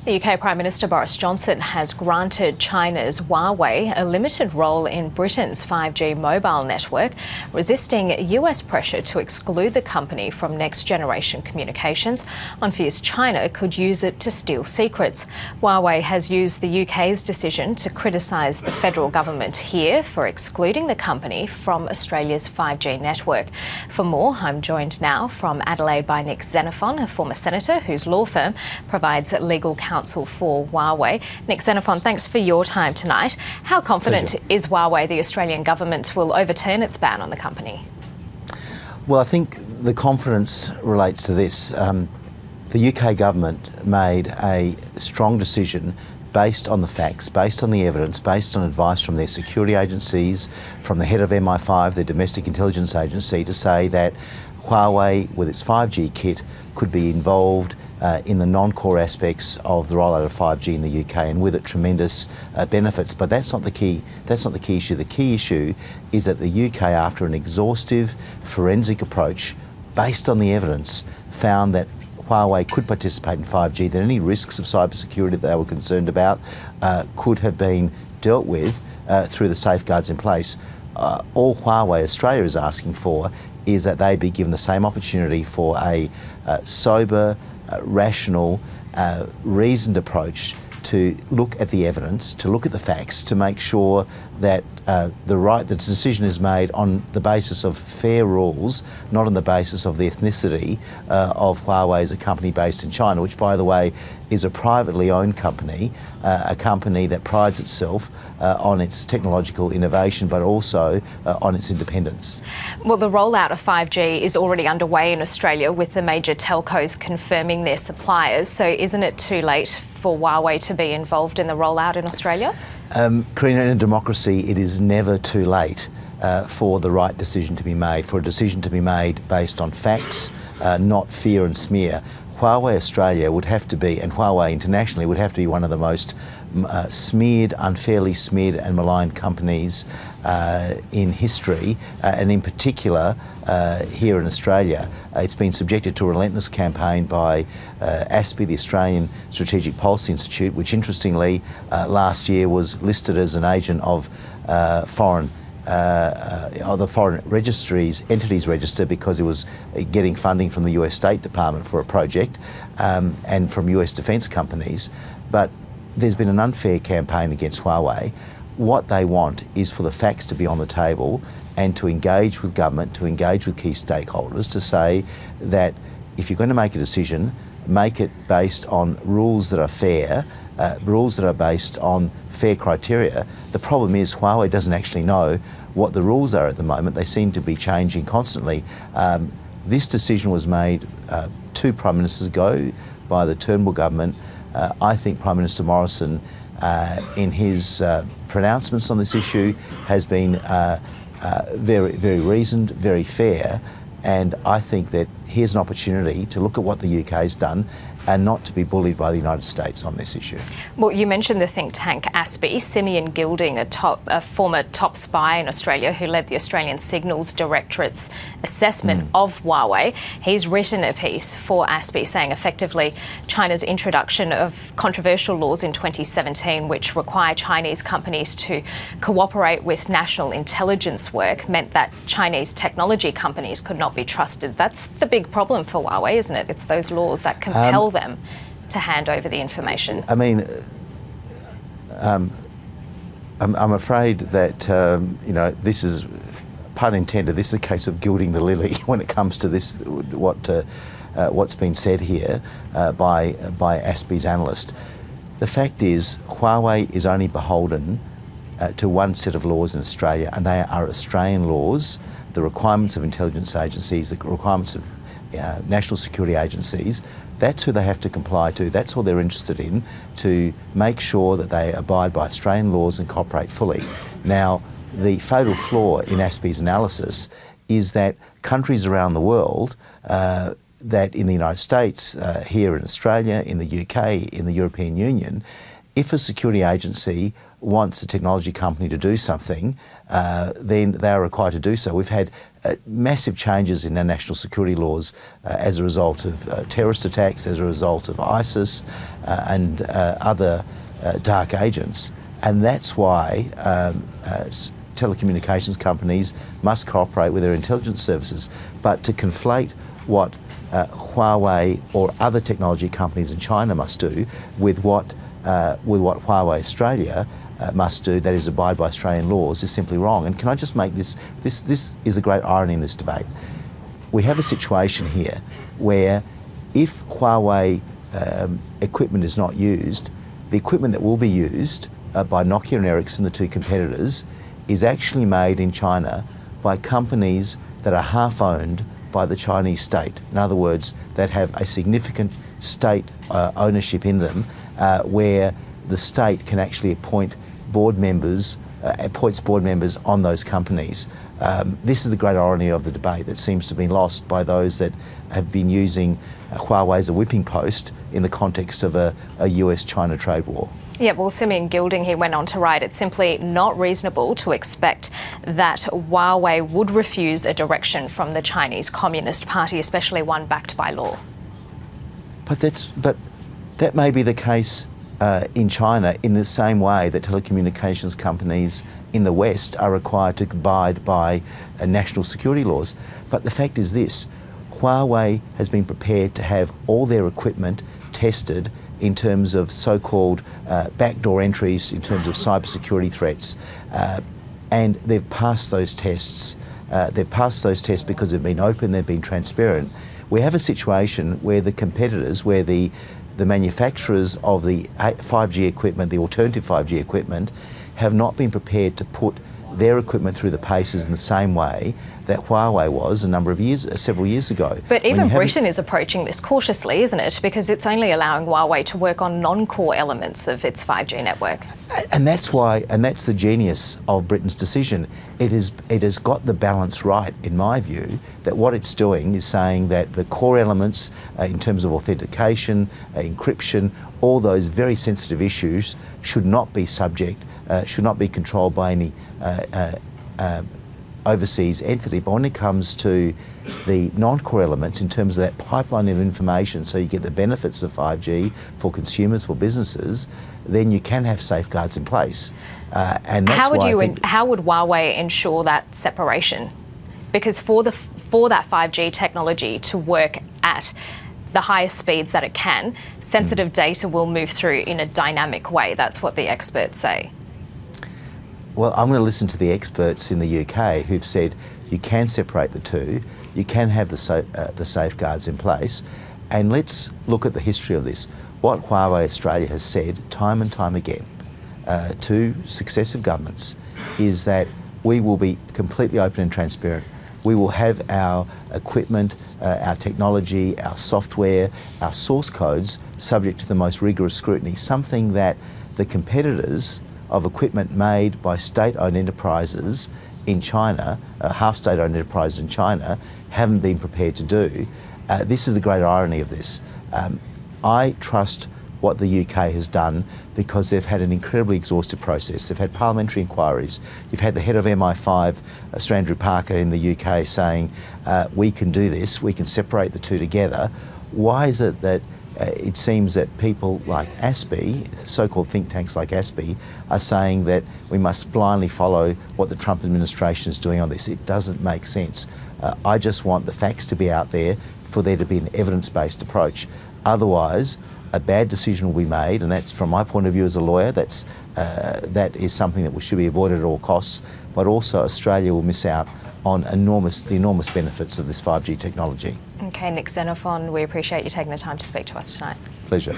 The UK Prime Minister Boris Johnson has granted China's Huawei a limited role in Britain's 5G mobile network, resisting US pressure to exclude the company from next-generation communications on fears China could use it to steal secrets. Huawei has used the UK's decision to criticise the federal government here for excluding the company from Australia's 5G network. For more, I'm joined now from Adelaide by Nick Xenophon, a former senator whose law firm provides legal counsel for Huawei. Nick Xenophon, thanks for your time tonight. How confident is Huawei the Australian government will overturn its ban on the company? Well, I think the confidence relates to this. The UK government made a strong decision based on the facts, based on the evidence, based on advice from their security agencies, from the head of MI5, their domestic intelligence agency, to say that Huawei, with its 5G kit, could be involved in the non-core aspects of the rollout of 5G in the UK, and with it tremendous benefits. But that's not the key. That's not the key issue. The key issue is that the UK, after an exhaustive forensic approach based on the evidence, found that Huawei could participate in 5G, that any risks of cybersecurity that they were concerned about could have been dealt with through the safeguards in place. All Huawei Australia is asking for is that they be given the same opportunity for a sober, rational, reasoned approach to look at the evidence, to look at the facts, to make sure that the decision is made on the basis of fair rules, not on the basis of the ethnicity of Huawei as a company based in China, which, by the way, is a privately owned company, a company that prides itself on its technological innovation, but also on its independence. Well, the rollout of 5G is already underway in Australia, with the major telcos confirming their suppliers. So isn't it too late for Huawei to be involved in the rollout in Australia? Karina, in a democracy, it is never too late for the right decision to be made, for a decision to be made based on facts, not fear and smear. Huawei Australia would have to be, and Huawei internationally would have to be, one of the most smeared, unfairly smeared and maligned companies in history, and in particular here in Australia. It's been subjected to a relentless campaign by ASPI, the Australian Strategic Policy Institute, which interestingly last year was listed as an agent of the foreign entities register, because it was getting funding from the US State Department for a project and from US defence companies. But there's been an unfair campaign against Huawei. What they want is for the facts to be on the table and to engage with government, to engage with key stakeholders, to say that if you're going to make a decision, make it based on rules that are fair, rules that are based on fair criteria. The problem is Huawei doesn't actually know what the rules are at the moment. They seem to be changing constantly. This decision was made 2 Prime Ministers ago by the Turnbull government. I think Prime Minister Morrison, in his pronouncements on this issue, has been very, very reasoned, very fair, and I think that here's an opportunity to look at what the UK has done and not to be bullied by the United States on this issue. Well, you mentioned the think tank ASPI. Simeon Gilding, a former top spy in Australia who led the Australian Signals Directorate's assessment of Huawei, he's written a piece for ASPI saying effectively China's introduction of controversial laws in 2017 which require Chinese companies to cooperate with national intelligence work meant that Chinese technology companies could not be trusted. That's the big problem for Huawei, isn't it? It's those laws that compel them to hand over the information. I mean, I'm afraid that this is, pun intended, this is a case of gilding the lily when it comes to this. What's been said here by ASPI's analyst. The fact is, Huawei is only beholden to one set of laws in Australia, and they are Australian laws. The requirements of intelligence agencies, the requirements of national security agencies, that's who they have to comply to. That's all they're interested in, to make sure that they abide by Australian laws and cooperate fully. Now, the fatal flaw in ASPI's analysis is that countries around the world, that in the United States, here in Australia, in the UK, in the European Union, if a security agency wants a technology company to do something, then they are required to do so. We've had massive changes in our national security laws as a result of terrorist attacks, as a result of ISIS and other dark agents. And that's why telecommunications companies must cooperate with their intelligence services. But to conflate what Huawei or other technology companies in China must do with what Huawei Australia must do, that is abide by Australian laws, is simply wrong. And can I just make this is a great irony in this debate. We have a situation here where if Huawei equipment is not used, the equipment that will be used by Nokia and Ericsson, the two competitors, is actually made in China by companies that are half-owned by the Chinese state. In other words, that have a significant state ownership in them, where the state can actually appoints board members on those companies. This is the great irony of the debate that seems to have been lost by those that have been using Huawei as a whipping post in the context of a US-China trade war. Yeah, well, Simeon Gilding, he went on to write, it's simply not reasonable to expect that Huawei would refuse a direction from the Chinese Communist Party, especially one backed by law. But that may be the case in China in the same way that telecommunications companies in the West are required to abide by national security laws. But the fact is this: Huawei has been prepared to have all their equipment tested in terms of so-called backdoor entries, in terms of cybersecurity threats, and they've passed those tests. They've passed those tests because they've been open, they've been transparent. We have a situation where the competitors, where the manufacturers of the 5G equipment, the alternative 5G equipment, have not been prepared to put their equipment through the paces in the same way that Huawei was several years ago. But even Britain is approaching this cautiously, isn't it? Because it's only allowing Huawei to work on non-core elements of its 5G network. And that's the genius of Britain's decision. It has got the balance right, in my view, that what it's doing is saying that the core elements in terms of authentication, encryption, all those very sensitive issues should not be controlled by any overseas entity. But when it comes to the non-core elements in terms of that pipeline of information, so you get the benefits of 5G for consumers, for businesses, then you can have safeguards in place. And that's how would Huawei ensure that separation? Because for that 5G technology to work at the highest speeds that it can, sensitive data will move through in a dynamic way. That's what the experts say. Well, I'm going to listen to the experts in the UK who've said you can separate the two, you can have the safeguards in place, and let's look at the history of this. What Huawei Australia has said time and time again to successive governments is that we will be completely open and transparent. We will have our equipment, our technology, our software, our source codes subject to the most rigorous scrutiny, something that the competitors of equipment made by state-owned enterprises in China, half state-owned enterprises in China, haven't been prepared to do. This is the great irony of this. I trust what the UK has done because they've had an incredibly exhaustive process. They've had parliamentary inquiries. You've had the head of MI5, Sir Andrew Parker in the UK, saying, we can do this, we can separate the two together. Why is it that it seems that people like ASPI, so-called think tanks like ASPI, are saying that we must blindly follow what the Trump administration is doing on this? It doesn't make sense. I just want the facts to be out there for there to be an evidence-based approach. Otherwise, a bad decision will be made, and that's, from my point of view as a lawyer, that is something that should be avoided at all costs. But also, Australia will miss out on the enormous benefits of this 5G technology. Okay, Nick Xenophon, we appreciate you taking the time to speak to us tonight. Pleasure.